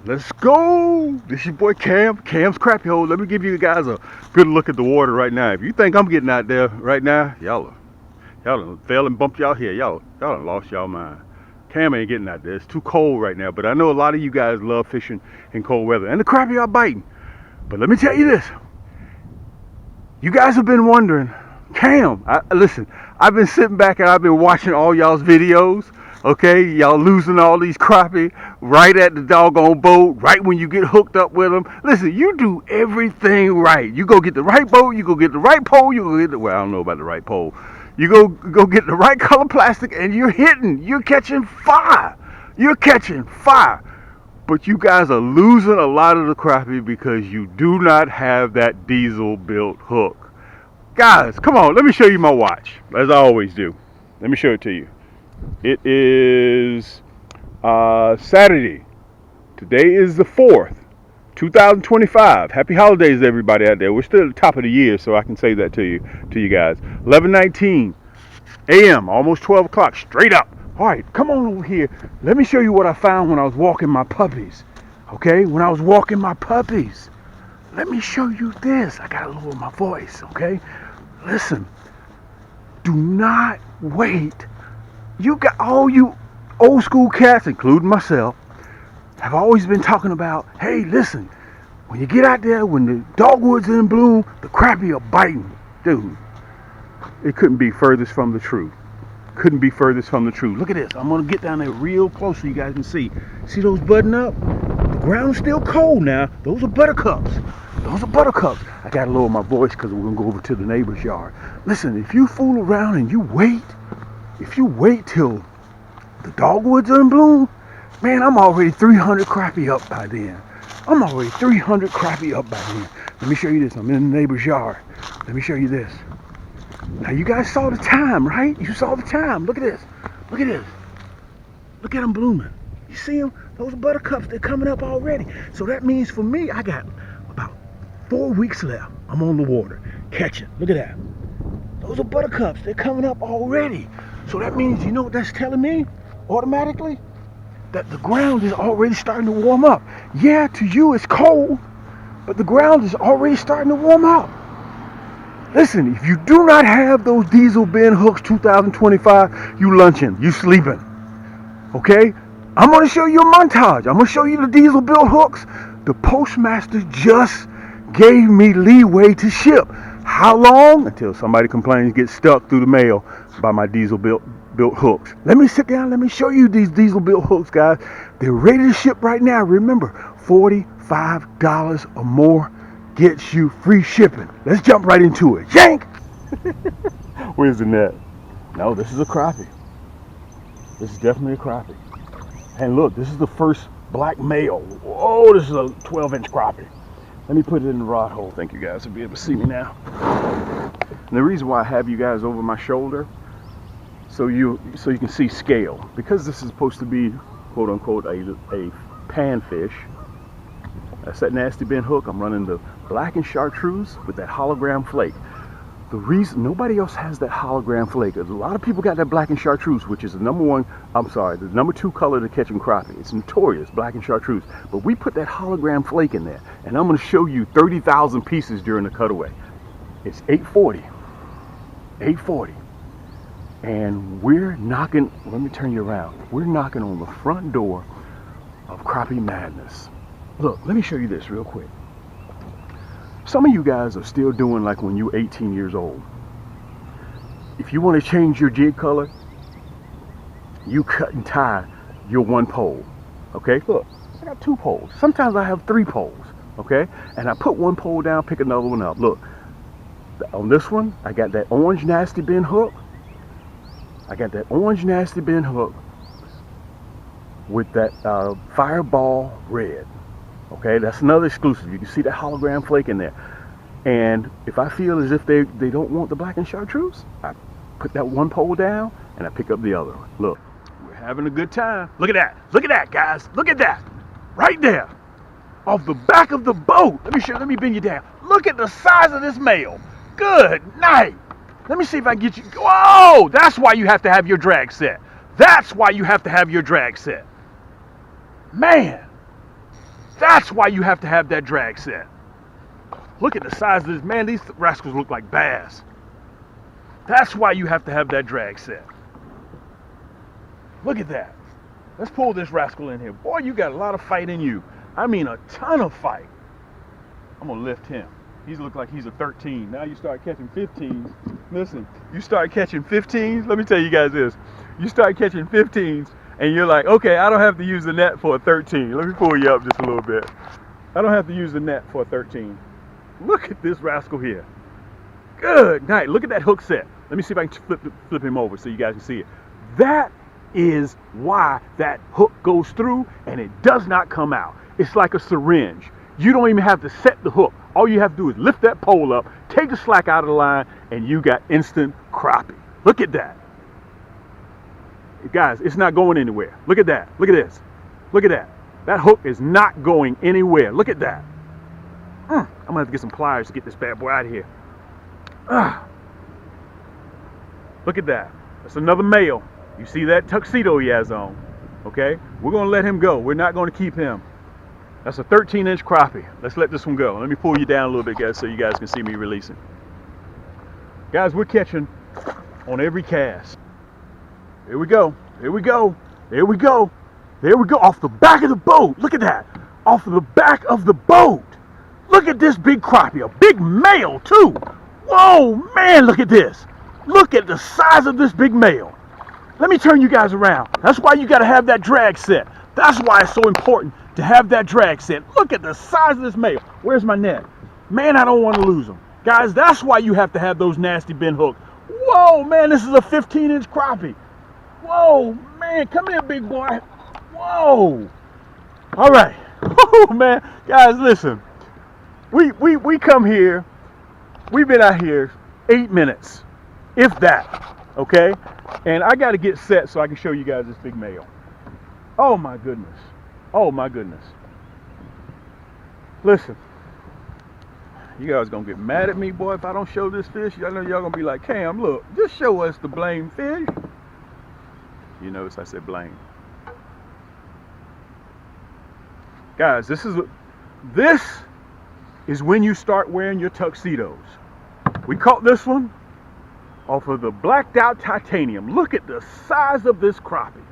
Let's go. This your boy Cam. Cam's Crappie Hole. Let me give you guys a good look at the water right now. If you think I'm getting out there right now, y'all done fell and bumped y'all here. Y'all done lost y'all mind. Cam ain't getting out there. It's too cold right now. But I know a lot of you guys love fishing in cold weather. And the crappie are biting. But let me tell you this. You guys have been wondering, Cam, listen, I've been sitting back and I've been watching all y'all's videos. Okay, y'all losing all these crappie right at the doggone boat, right when you get hooked up with them. Listen, you do everything right. You go get the right boat, you go get the right pole, you go get the, well, I don't know about the right pole. You go get the right color plastic and you're catching fire. You're catching fire. But you guys are losing a lot of the crappie because you do not have that diesel built hook. Guys, come on, let me show you my watch, as I always do. Let me show it to you. It is Saturday. Today is the 4th, 2025. Happy holidays, everybody out there. We're still at the top of the year, so I can say that to you guys. 11:19 a.m., almost 12 o'clock, straight up. All right, come on over here. Let me show you what I found when I was walking my puppies. Okay, when I was walking my puppies. Let me show you this. I gotta lower my voice, okay? Listen, do not wait. You got all you old school cats, including myself, have always been talking about, hey, listen, when you get out there, when the dogwood's in bloom, the crappie are biting. Dude, it couldn't be furthest from the truth. Couldn't be furthest from the truth. Look at this. I'm going to get down there real close so you guys can see. See those budding up? The ground's still cold now. Those are buttercups. Those are buttercups. I got to lower my voice because we're going to go over to the neighbor's yard. Listen, if you fool around and you wait, if you wait till the dogwoods are in bloom, man, I'm already 300 crappie up by then. I'm already 300 crappie up by then. Let me show you this. I'm in the neighbor's yard. Let me show you this. Now, you guys saw the time, right? You saw the time. Look at this. Look at this. Look at them blooming. You see them? Those are buttercups. They're coming up already. So that means for me, I got about 4 weeks left. I'm on the water catching. Look at that. Those are buttercups. They're coming up already. So that means, you know what that's telling me automatically? That the ground is already starting to warm up. Yeah, to you it's cold, but the ground is already starting to warm up. Listen, if you do not have those diesel bin hooks 2025, you lunching, you sleeping. Okay? I'm going to show you a montage. I'm going to show you the diesel built hooks. The postmaster just gave me leeway to ship. How long? Until somebody complains, gets stuck through the mail by my diesel built hooks. Let me sit down. Let me show you these diesel built hooks, guys. They're ready to ship right now. Remember, $45 or more gets you free shipping. Let's jump right into it. Yank! Where's the net? No, this is a crappie. This is definitely a crappie. And look, this is the first black male. Oh, this is a 12-inch crappie. Let me put it in the rod hole. Thank you guys will be able to see me now. And the reason why I have you guys over my shoulder, so you can see scale, because this is supposed to be quote unquote a panfish. That's that nasty bent hook. I'm running the black and chartreuse with that hologram flake. The reason nobody else has that hologram flake is a lot of people got that black and chartreuse, which is the number 2 color to catching crappie. It's notorious, black and chartreuse. But we put that hologram flake in there, and I'm going to show you 30,000 pieces during the cutaway. It's 8:40, and we're knocking. Let me turn you around. We're knocking on the front door of Crappie Madness. Look, let me show you this real quick. Some of you guys are still doing like when you're 18 years old. If you want to change your jig color, you cut and tie your one pole. Okay, look, I got 2 poles. Sometimes I have 3 poles. Okay, and I put one pole down, pick another one up. Look, on this one, I got that orange nasty bin hook. I got that orange nasty bin hook with that fireball red. Okay, that's another exclusive. You can see that hologram flake in there. And if I feel as if they don't want the black and chartreuse, I put that one pole down and I pick up the other one. Look, we're having a good time. Look at that. Look at that, guys. Look at that. Right there. Off the back of the boat. Let me bend you down. Look at the size of this male. Good night. Let me see if I can get you. Whoa! That's why you have to have your drag set. That's why you have to have your drag set. Man. That's why you have to have that drag set. Look at the size of this. Man, these rascals look like bass. That's why you have to have that drag set. Look at that. Let's pull this rascal in here. Boy, you got a lot of fight in you. I mean, a ton of fight. I'm going to lift him. He looks like he's a 13. Now you start catching 15s. Listen, you start catching 15s. Let me tell you guys this. You start catching 15s, and you're like, okay, I don't have to use the net for a 13. Let me pull you up just a little bit. I don't have to use the net for a 13. Look at this rascal here. Good night. Look at that hook set. Let me see if I can flip him over so you guys can see it. That is why that hook goes through and it does not come out. It's like a syringe. You don't even have to set the hook. All you have to do is lift that pole up, take the slack out of the line, and you got instant crappie. Look at that. Guys, it's not going anywhere. Look at that. Look at this. Look at that. That hook is not going anywhere. Look at that. I'm going to have to get some pliers to get this bad boy out of here. Look at that. That's another male. You see that tuxedo he has on. Okay? We're going to let him go. We're not going to keep him. That's a 13-inch crappie. Let's let this one go. Let me pull you down a little bit, guys, so you guys can see me releasing. Guys, we're catching on every cast. Here we go. Here we go. There we go. There we go. Off the back of the boat. Look at that. Off of the back of the boat. Look at this big crappie. A big male, too. Whoa, man, look at this. Look at the size of this big male. Let me turn you guys around. That's why you got to have that drag set. That's why it's so important to have that drag set. Look at the size of this male. Where's my net? Man, I don't want to lose them. Guys, that's why you have to have those nasty bend hooks. Whoa, man, this is a 15-inch crappie. Whoa, man, come here, big boy. Whoa. All right. Oh, man. Guys, listen. We come here. We've been out here 8 minutes, if that, okay? And I got to get set so I can show you guys this big male. Oh, my goodness. Oh, my goodness. Listen. You guys going to get mad at me, boy, if I don't show this fish. I know y'all going to be like, Cam, look, just show us the blame fish. You notice I said blame. Guys, this is when you start wearing your tuxedos. We caught this one off of the blacked out titanium. Look at the size of this crappie.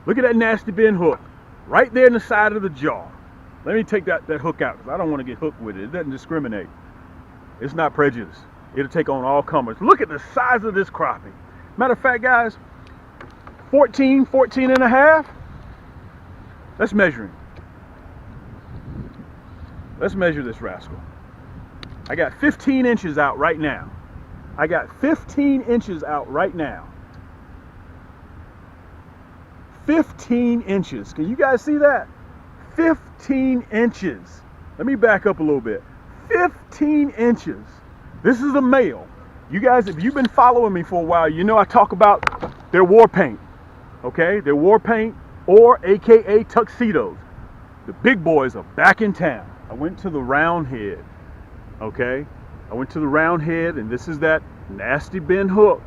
Look at that nasty bend hook right there in the side of the jaw. Let me take that hook out because I don't want to get hooked with it. It doesn't discriminate. It's not prejudice. It'll take on all comers. Look at the size of this crappie. Matter of fact, guys, 14 and a half. Let's measure him. Let's measure this rascal. I got 15 inches out right now. I got 15 inches out right now. 15 inches. Can you guys see that? 15 inches. Let me back up a little bit. 15 inches. This is a male. You guys, if you've been following me for a while, you know I talk about their war paint. Okay? Their war paint or AKA tuxedos. The big boys are back in town. I went to the round head. Okay? I went to the round head, and this is that nasty bend hook.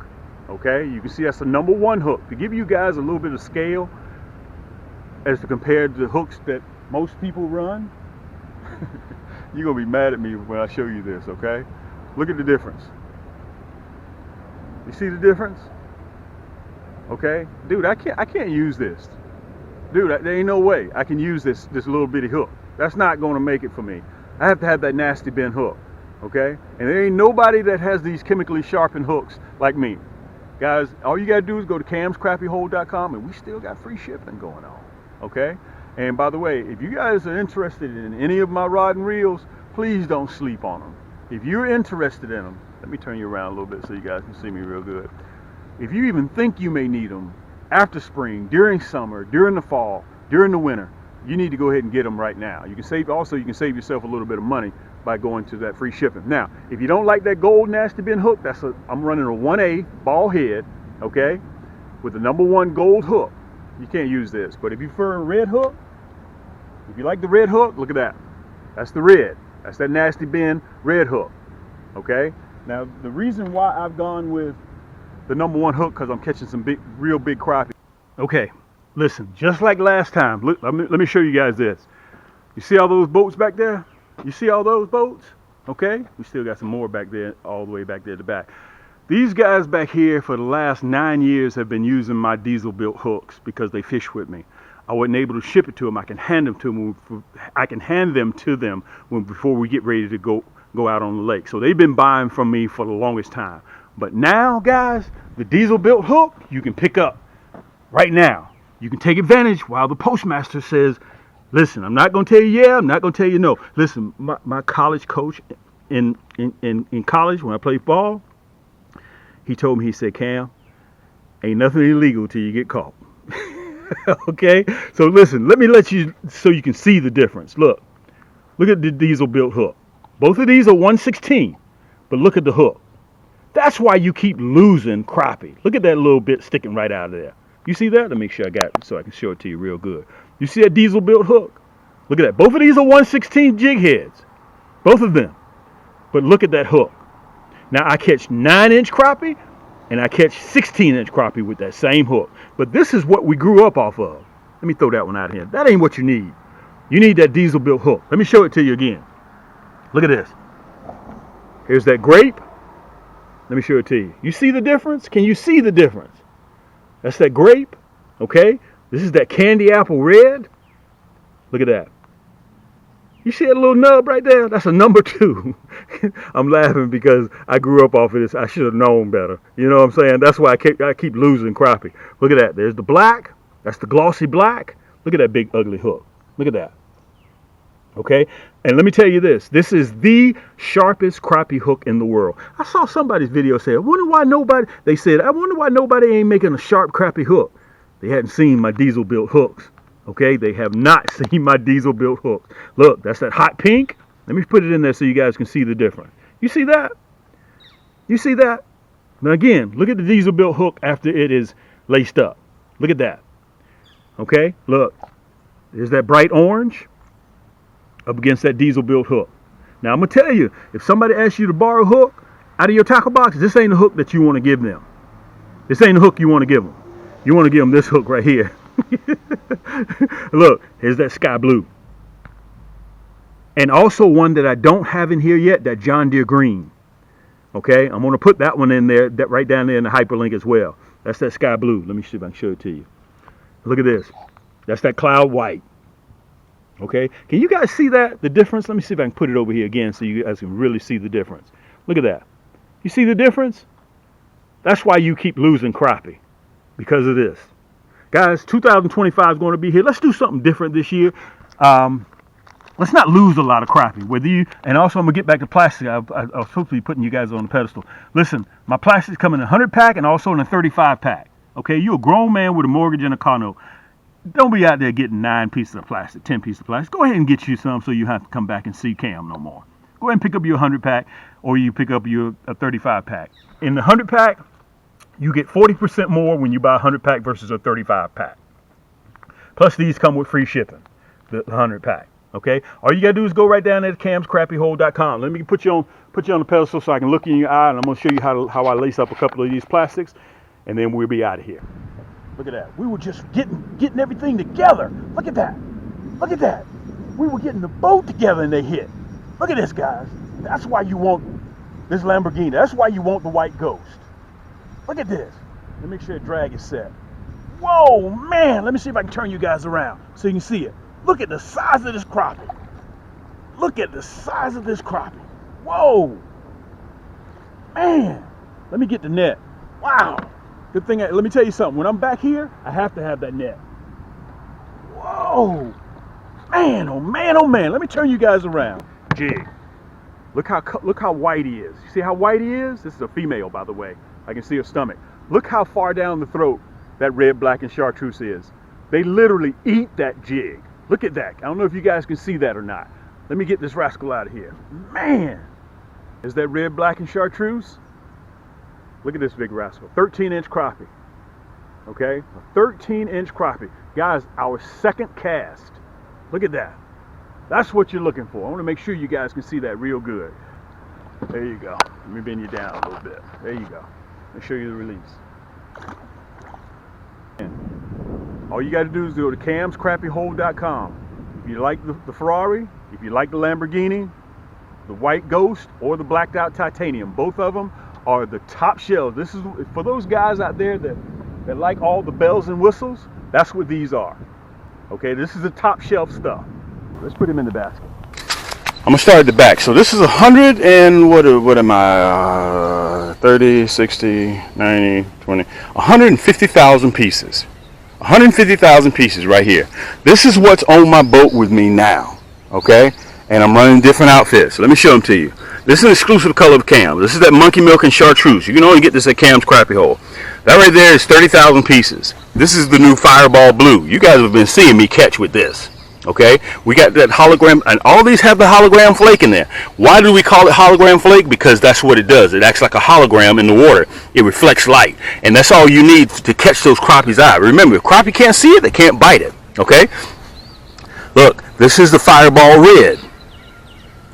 Okay? You can see that's the number 1 hook. To give you guys a little bit of scale as compared to the hooks that most people run, you're going to be mad at me when I show you this, okay? Look at the difference. You see the difference? Okay? Dude, I can't use this. Dude, there ain't no way I can use this little bitty hook. That's not going to make it for me. I have to have that nasty bend hook. Okay? And there ain't nobody that has these chemically sharpened hooks like me. Guys, all you got to do is go to camscrappyhole.com and we still got free shipping going on. Okay? And by the way, if you guys are interested in any of my rod and reels, please don't sleep on them. If you're interested in them, let me turn you around a little bit so you guys can see me real good. If you even think you may need them after spring, during summer, during the fall, during the winter, you need to go ahead and get them right now. You can save yourself a little bit of money by going to that free shipping. Now, if you don't like that gold nasty bend hook, I'm running a 1A ball head, okay, with the number 1 gold hook. You can't use this, but if you prefer a red hook, if you like the red hook, look at that. That's the red. That's that nasty bend red hook, okay? Now, the reason why I've gone with the number 1 hook, because I'm catching some real big crappie. Okay, listen, just like last time, look, let me show you guys this. You see all those boats back there? You see all those boats? Okay, we still got some more back there, all the way back there at the back. These guys back here for the last 9 years have been using my diesel built hooks because they fish with me. I wasn't able to ship it to them. I can hand them to them. I can hand them to them before we get ready to go out on the lake. So they've been buying from me for the longest time. But now, guys, the diesel built hook you can pick up right now. You can take advantage while the postmaster says, listen, I'm not going to tell you yeah, I'm not going to tell you no. Listen, my college coach in college when I played ball, he told me, he said, Cam, ain't nothing illegal till you get caught. Okay? So listen, let me let you, so you can see the difference. Look at the diesel built hook. Both of these are 1/16, but look at the hook. That's why you keep losing crappie. Look at that little bit sticking right out of there. You see that? Let me make sure I got it so I can show it to you real good. You see that diesel built hook? Look at that. Both of these are 1/16 jig heads. Both of them. But look at that hook. Now I catch 9-inch crappie and I catch 16-inch crappie with that same hook. But this is what we grew up off of. Let me throw that one out here. That ain't what you need. You need that diesel built hook. Let me show it to you again. Look at this. Here's that grape. Let me show it to you. You see the difference? Can you see the difference? That's that grape. Okay. This is that candy apple red. Look at that. You see that little nub right there? That's a number 2. I'm laughing because I grew up off of this. I should have known better. You know what I'm saying? That's why I keep losing crappie. Look at that. There's the black. That's the glossy black. Look at that big ugly hook. Look at that. Okay? And let me tell you this. This is the sharpest crappie hook in the world. I saw somebody's video say, I wonder why nobody ain't making a sharp crappie hook. They hadn't seen my diesel built hooks. Okay, they have not seen my diesel built hook. Look, that's that hot pink. Let me put it in there so you guys can see the difference. You see that? You see that? Now again, look at the diesel built hook after it is laced up. Look at that. Okay, look. There's that bright orange up against that diesel built hook. Now I'm going to tell you, if somebody asks you to borrow a hook out of your tackle box, this ain't the hook that you want to give them. This ain't the hook you want to give them. You want to give them this hook right here. Look, here's that sky blue. And also one that I don't have in here yet, that John Deere green. Okay, I'm going to put that one in there, that right down there in the hyperlink as well. That's that sky blue. Let me see if I can show it to you. Look at this. That's that cloud white. Okay, can you guys see that, the difference? Let me see if I can put it over here again so you guys can really see the difference. Look at that. You see the difference? That's why you keep losing crappie, because of this. Guys, 2025 is going to be here. Let's do something different this year. Let's not lose a lot of crappie. And also I'm going to get back to plastic. I was supposed to be putting you guys on the pedestal. Listen, my plastics come in a 100-pack and also in a 35-pack. Okay, you're a grown man with a mortgage and a car note. Don't be out there getting 9 pieces of plastic, 10 pieces of plastic. Go ahead and get you some so you have to come back and see Cam no more. Go ahead and pick up your 100-pack or you pick up your 35-pack. In the 100-pack, you get 40% more when you buy a 100-pack versus a 35-pack. Plus, these come with free shipping, the 100-pack. Okay? All you got to do is go right down there to camscrappyhole.com. Let me put you on the pedestal so I can look in your eye, and I'm going to show you how I lace up a couple of these plastics, and then we'll be out of here. Look at that. We were just getting everything together. Look at that. Look at that. We were getting the boat together, and they hit. Look at this, guys. That's why you want this Lamborghini. That's why you want the white ghost. Look at this. Let me make sure the drag is set. Whoa, man. Let me see if I can turn you guys around so you can see it. Look at the size of this crappie. Look at the size of this crappie. Whoa. Man. Let me get the net. Wow. Good thing. Let me tell you something. When I'm back here, I have to have that net. Whoa. Man, oh man, oh man. Let me turn you guys around. Jig. Look how white he is. You see how white he is? This is a female, by the way. I can see her stomach. Look how far down the throat that red, black, and chartreuse is. They literally eat that jig. Look at that. I don't know if you guys can see that or not. Let me get this rascal out of here. Man, is that red, black, and chartreuse? Look at this big rascal. 13-inch crappie. Okay, a 13-inch crappie. Guys, our second cast. Look at that. That's what you're looking for. I want to make sure you guys can see that real good. There you go. Let me bend you down a little bit. There you go. Let me show you the release. And all you got to do is go to camscrappyhole.com. If you like the Ferrari, if you like the Lamborghini, the white Ghost or the blacked out titanium, both of them are the top shelf. This is for those guys out there that like all the bells and whistles. That's what these are. Okay, this is the top shelf stuff. Let's put him in the basket. I'm gonna start at the back. So this is 100 and what am I? 30, 60, 90, 20, 150,000 pieces. 150,000 pieces right here. This is what's on my boat with me now. Okay, and I'm running different outfits. Let me show them to you. This is an exclusive color of Cam. This is that monkey milk and chartreuse. You can only get this at Cam's Crappie Hole. That right there is 30,000 pieces. This is the new Fireball Blue. You guys have been seeing me catch with this. Okay, we got that hologram, and all these have the hologram flake in there. Why do we call it hologram flake? Because that's what it does. It acts like a hologram in the water. It reflects light, and that's all you need to catch those crappies' eye. Remember, if crappie can't see it, they can't bite it. Okay, look, this is the Fireball Red.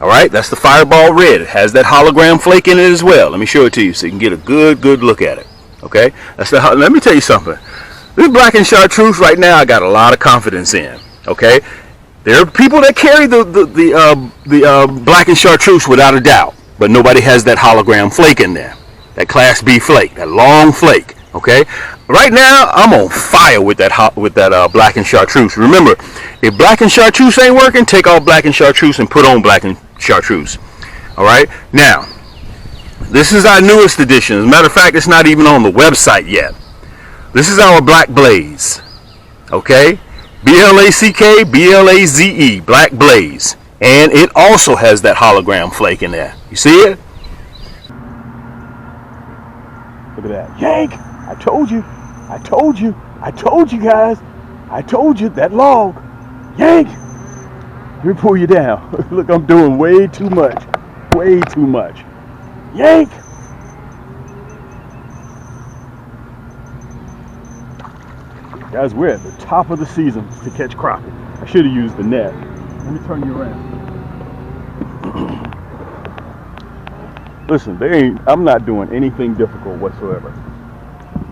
All right, that's the Fireball Red. It has that hologram flake in it as well. Let me show it to you so you can get a good look at it. Okay, that's the. Let me tell you something. This black and chartreuse right now, I got a lot of confidence in. Okay, there are people that carry the black and chartreuse without a doubt, but nobody has that hologram flake in there, that Class B flake, that long flake. Okay, right now I'm on fire with that black and chartreuse. Remember, if black and chartreuse ain't working, take off black and chartreuse and put on black and chartreuse. All right, now this is our newest edition. As a matter of fact, it's not even on the website yet. This is our Black Blaze. Okay, BLACK BLAZE, Black Blaze, and it also has that hologram flake in there. You see it? Look at that. Yank! I told you guys. I told you that log. Yank! Let me pull you down. Look, I'm doing way too much. Way too much. Yank! Guys, we're at the top of the season to catch crappie. I should have used the net. Let me turn you around. Listen, I'm not doing anything difficult whatsoever.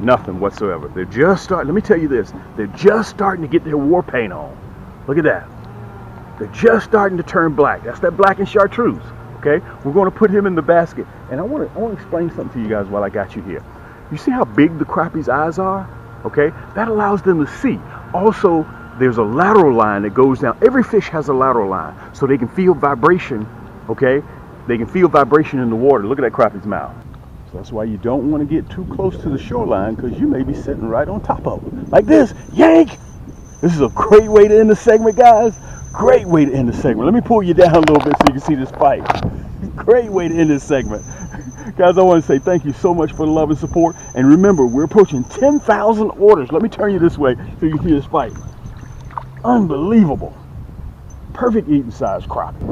Nothing whatsoever. They're just starting, let me tell you this, they're just starting to get their war paint on. Look at that. They're just starting to turn black. That's that black and chartreuse. Okay? We're going to put him in the basket. And I want to explain something to you guys while I got you here. You see how big the crappie's eyes are? Okay? That allows them to see. Also, there's a lateral line that goes down. Every fish has a lateral line, so they can feel vibration. Okay? They can feel vibration in the water. Look at that crappie's mouth. So that's why you don't want to get too close to the shoreline, because you may be sitting right on top of it. Like this. Yank! This is a great way to end the segment, guys. Great way to end the segment. Let me pull you down a little bit so you can see this fight. Great way to end this segment. Guys, I want to say thank you so much for the love and support. And remember, we're approaching 10,000 orders. Let me turn you this way so you can see this fight. Unbelievable. Perfect eating size crappie.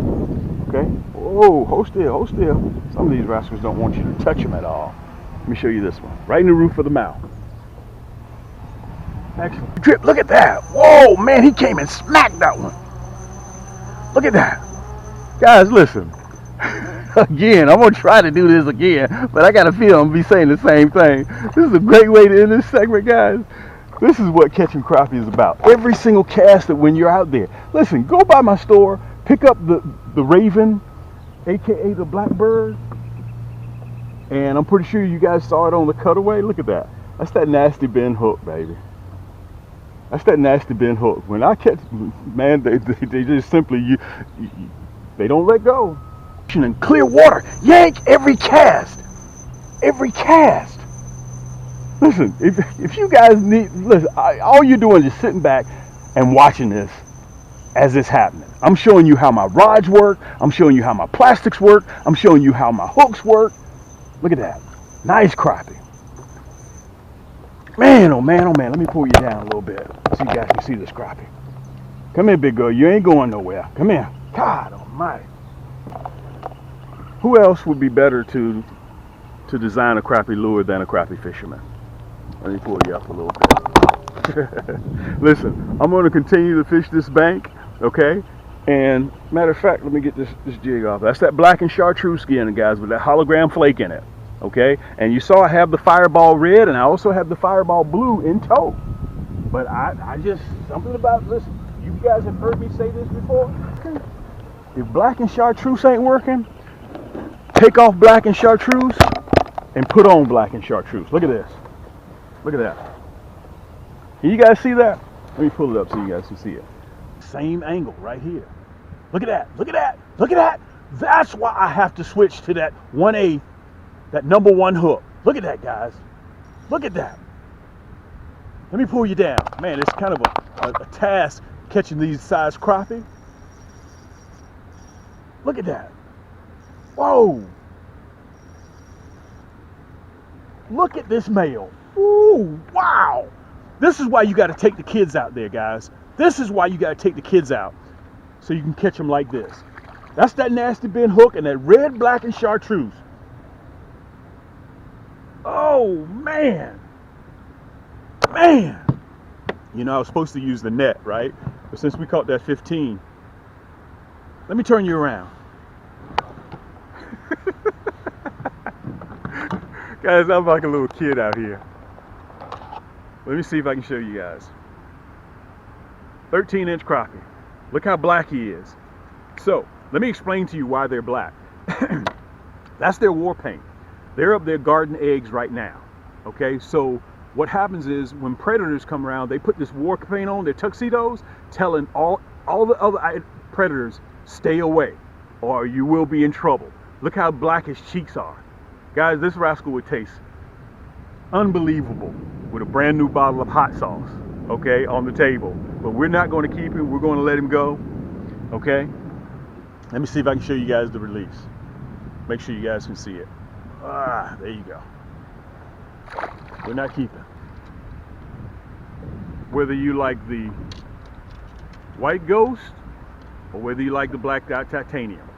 Okay? Whoa, hold still, hold still. Some of these rascals don't want you to touch them at all. Let me show you this one. Right in the roof of the mouth. Excellent. Drip, look at that. Whoa, man, he came and smacked that one. Look at that. Guys, listen. Again, I'm going to try to do this again, but I got a feel I'm going to be saying the same thing. This is a great way to end this segment, guys. This is what catching crappie is about. Every single cast that when you're out there. Listen, go by my store, pick up the Raven, aka the Blackbird, and I'm pretty sure you guys saw it on the cutaway. Look at that. That's that nasty bend hook, baby. That's that nasty bend hook. When I catch, man, they just simply, they don't let go. In clear water, yank every cast. Every cast. Listen, if you guys need, listen, all you're doing is sitting back and watching this as it's happening. I'm showing you how my rods work. I'm showing you how my plastics work. I'm showing you how my hooks work. Look at that. Nice crappie. Man, oh man, oh man. Let me pull you down a little bit so you guys can see this crappie. Come here, big girl. You ain't going nowhere. Come here. God almighty. Who else would be better to design a crappie lure than a crappie fisherman? Let me pull you up a little bit. Listen, I'm going to continue to fish this bank, okay? And matter of fact, let me get this jig off. That's that black and chartreuse skin, guys, with that hologram flake in it, okay? And you saw I have the Fireball Red, and I also have the Fireball Blue in tow. But I just, something about, listen, You guys have heard me say this before. If black and chartreuse ain't working, take off black and chartreuse and put on black and chartreuse. Look at this. Look at that. Can you guys see that? Let me pull it up so you guys can see it. Same angle right here. Look at that. Look at that. Look at that. That's why I have to switch to that 1/8, that number 1 hook. Look at that, guys. Look at that. Let me pull you down. Man, it's kind of a task catching these size crappie. Look at that. Whoa. Look at this male. Ooh, wow. This is why you got to take the kids out there, guys. This is why you got to take the kids out so you can catch them like this. That's that nasty bin hook and that red, black, and chartreuse. Oh, man. Man. You know, I was supposed to use the net, right? But since we caught that 15, let me turn you around. Guys, I'm like a little kid out here. Let me see if I can show you guys. 13-inch crappie. Look how black he is. So, let me explain to you why they're black. That's their war paint. They're up there guarding eggs right now. Okay, so what happens is when predators come around, they put this war paint on, their tuxedos, telling all the other predators, stay away or you will be in trouble. Look how black his cheeks are. Guys, this rascal would taste unbelievable with a brand new bottle of hot sauce, okay, on the table. But we're not going to keep him. We're going to let him go, okay? Let me see if I can show you guys the release. Make sure you guys can see it. Ah, there you go. We're not keeping. Whether you like the white ghost or whether you like the black dot titanium,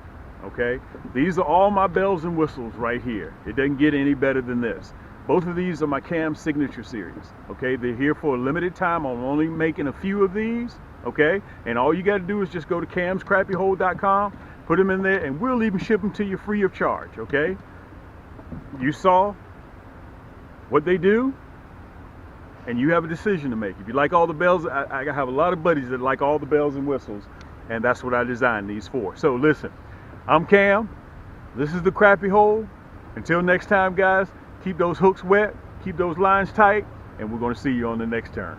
okay? These are all my bells and whistles right here. It doesn't get any better than this. Both of these are my Cam Signature Series, okay? They're here for a limited time. I'm only making a few of these, okay? And all you got to do is just go to camscrappyhole.com, put them in there, and we'll even ship them to you free of charge, okay? You saw what they do, and you have a decision to make. If you like all the bells, I have a lot of buddies that like all the bells and whistles, and that's what I designed these for. So listen, I'm Cam. This is the Crappie Hole. Until next time, guys, keep those hooks wet, keep those lines tight, and we're going to see you on the next turn.